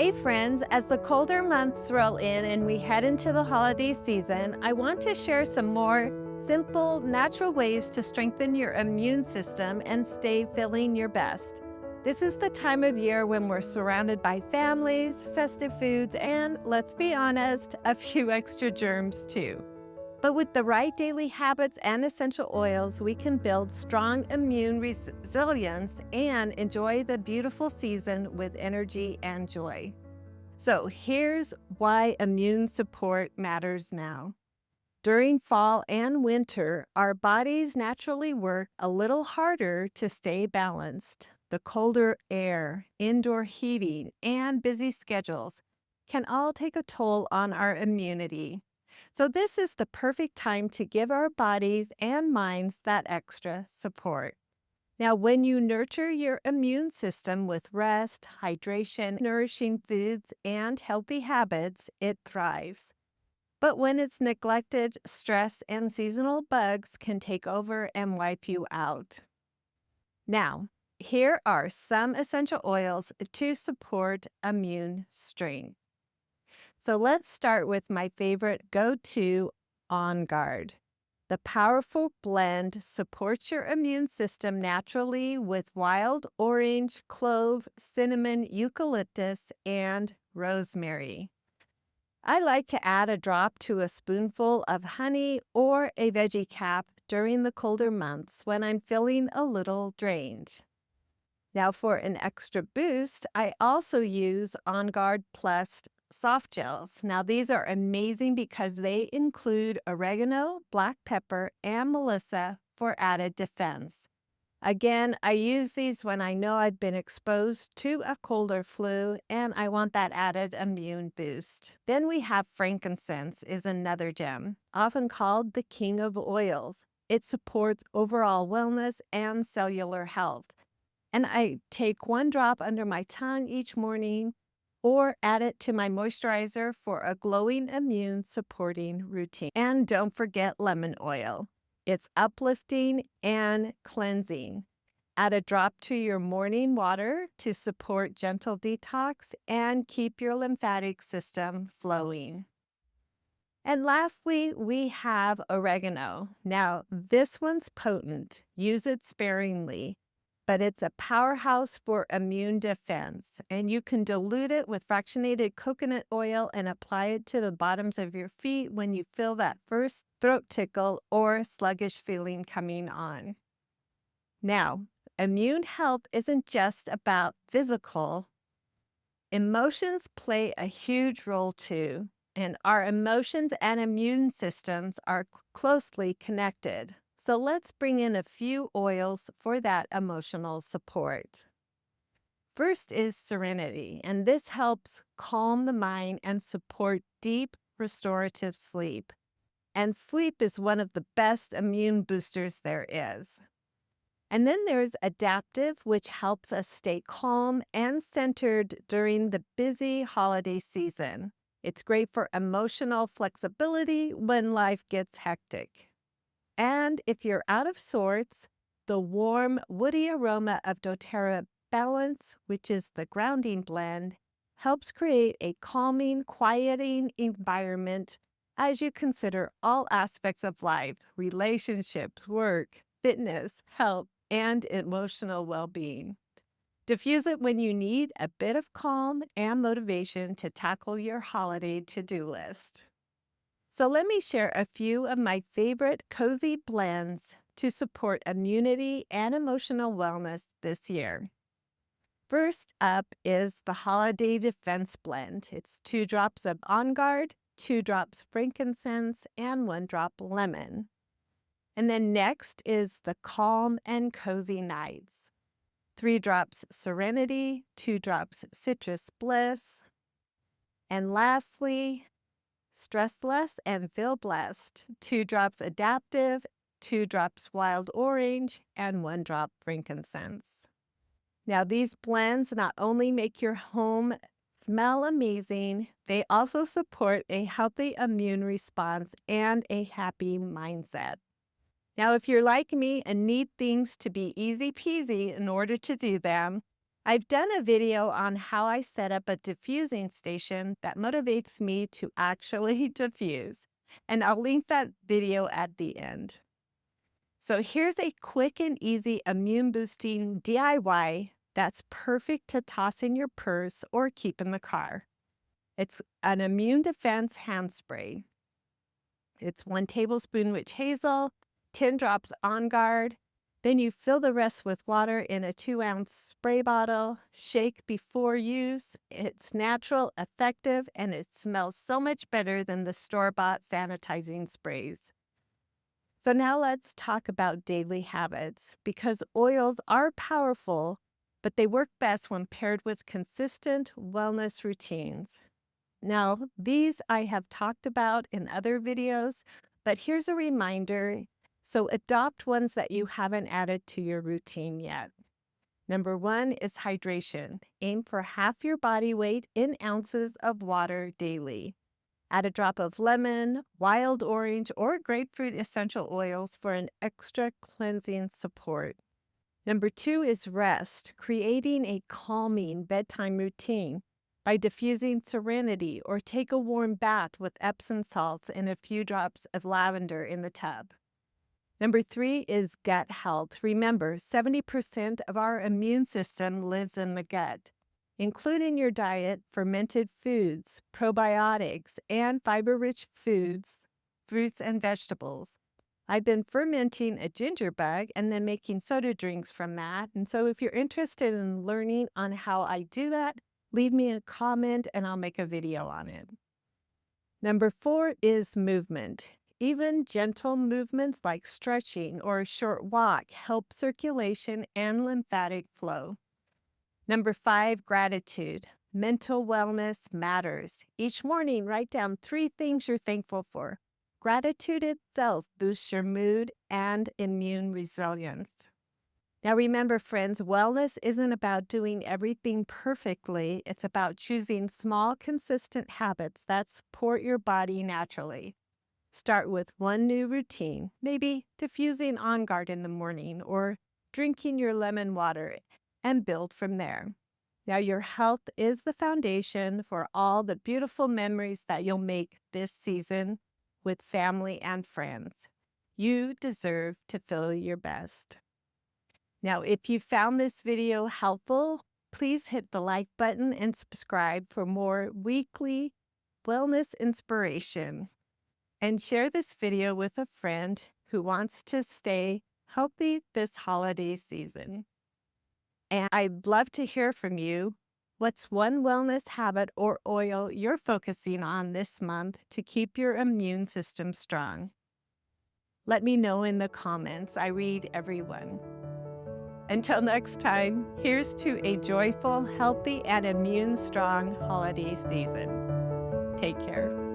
Hey friends, as the colder months roll in and we head into the holiday season, I want to share some more simple, natural ways to strengthen your immune system and stay feeling your best. This is the time of year when we're surrounded by families, festive foods, and let's be honest, a few extra germs too. But with the right daily habits and essential oils, we can build strong immune resilience and enjoy the beautiful season with energy and joy. So here's why immune support matters now. During fall and winter, our bodies naturally work a little harder to stay balanced. The colder air, indoor heating, and busy schedules can all take a toll on our immunity. So, this is the perfect time to give our bodies and minds that extra support. Now, when you nurture your immune system with rest, hydration, nourishing foods, and healthy habits, it thrives. But when it's neglected, stress and seasonal bugs can take over and wipe you out. Now, here are some essential oils to support immune strength. So let's start with my favorite go-to, On Guard. The powerful blend supports your immune system naturally with wild orange, clove, cinnamon, eucalyptus, and rosemary. I like to add a drop to a spoonful of honey or a veggie cap during the colder months when I'm feeling a little drained. Now, for an extra boost, I also use On Guard Plus soft gels. Now, these are amazing because they include oregano, black pepper, and melissa for added defense. Again, I use these when I know I've been exposed to a cold or flu and I want that added immune boost. Then we have frankincense is another gem, often called the king of oils. It supports overall wellness and cellular health. And I take one drop under my tongue each morning or add it to my moisturizer for a glowing immune supporting routine. And don't forget lemon oil. It's uplifting and cleansing. Add a drop to your morning water to support gentle detox and keep your lymphatic system flowing. And lastly, we have oregano. Now, this one's potent. Use it sparingly, but it's a powerhouse for immune defense. And you can dilute it with fractionated coconut oil and apply it to the bottoms of your feet when you feel that first throat tickle or sluggish feeling coming on. Now, immune health isn't just about physical. Emotions play a huge role too, and our emotions and immune systems are closely connected. So let's bring in a few oils for that emotional support. First is Serenity, and this helps calm the mind and support deep restorative sleep. And sleep is one of the best immune boosters there is. And then there's Adaptiv, which helps us stay calm and centered during the busy holiday season. It's great for emotional flexibility when life gets hectic. And if you're out of sorts, the warm, woody aroma of doTERRA Balance, which is the grounding blend, helps create a calming, quieting environment as you consider all aspects of life, relationships, work, fitness, health, and emotional well-being. Diffuse it when you need a bit of calm and motivation to tackle your holiday to-do list. So let me share a few of my favorite cozy blends to support immunity and emotional wellness this year. First up is the Holiday Defense Blend. It's 2 drops of On Guard, 2 drops frankincense, and 1 drop lemon. And then next is the Calm and Cozy Nights. 3 drops Serenity, 2 drops Citrus Bliss. And lastly, Stress Less and Feel Blessed. 2 drops Adaptiv, 2 drops Wild Orange, and 1 drop frankincense. Now, these blends not only make your home smell amazing, they also support a healthy immune response and a happy mindset. Now, if you're like me and need things to be easy peasy in order to do them, I've done a video on how I set up a diffusing station that motivates me to actually diffuse, and I'll link that video at the end. So here's a quick and easy immune boosting DIY that's perfect to toss in your purse or keep in the car. It's an immune defense hand spray. It's 1 tablespoon witch hazel, 10 drops on guard. Then you fill the rest with water in a 2-ounce spray bottle. Shake before use. It's natural, effective, and it smells so much better than the store-bought sanitizing sprays. So now let's talk about daily habits, because oils are powerful, but they work best when paired with consistent wellness routines. Now, these I have talked about in other videos, but here's a reminder. So adopt ones that you haven't added to your routine yet. Number 1 is hydration. Aim for half your body weight in ounces of water daily. Add a drop of lemon, wild orange, or grapefruit essential oils for an extra cleansing support. Number 2 is rest, creating a calming bedtime routine by diffusing Serenity, or take a warm bath with Epsom salts and a few drops of lavender in the tub. Number 3 is gut health. Remember, 70% of our immune system lives in the gut. Include in your diet fermented foods, probiotics, and fiber-rich foods, fruits, and vegetables. I've been fermenting a ginger bug and then making soda drinks from that. And so if you're interested in learning on how I do that, leave me a comment and I'll make a video on it. Number 4 is movement. Even gentle movements like stretching or a short walk help circulation and lymphatic flow. Number 5, gratitude. Mental wellness matters. Each morning, write down 3 things you're thankful for. Gratitude itself boosts your mood and immune resilience. Now remember, friends, wellness isn't about doing everything perfectly. It's about choosing small, consistent habits that support your body naturally. Start with one new routine, maybe diffusing On Guard in the morning or drinking your lemon water, and build from there. Now, your health is the foundation for all the beautiful memories that you'll make this season with family and friends. You deserve to feel your best. Now, if you found this video helpful, please hit the like button and subscribe for more weekly wellness inspiration. And share this video with a friend who wants to stay healthy this holiday season. And I'd love to hear from you. What's one wellness habit or oil you're focusing on this month to keep your immune system strong? Let me know in the comments. I read everyone. Until next time, here's to a joyful, healthy, and immune-strong holiday season. Take care.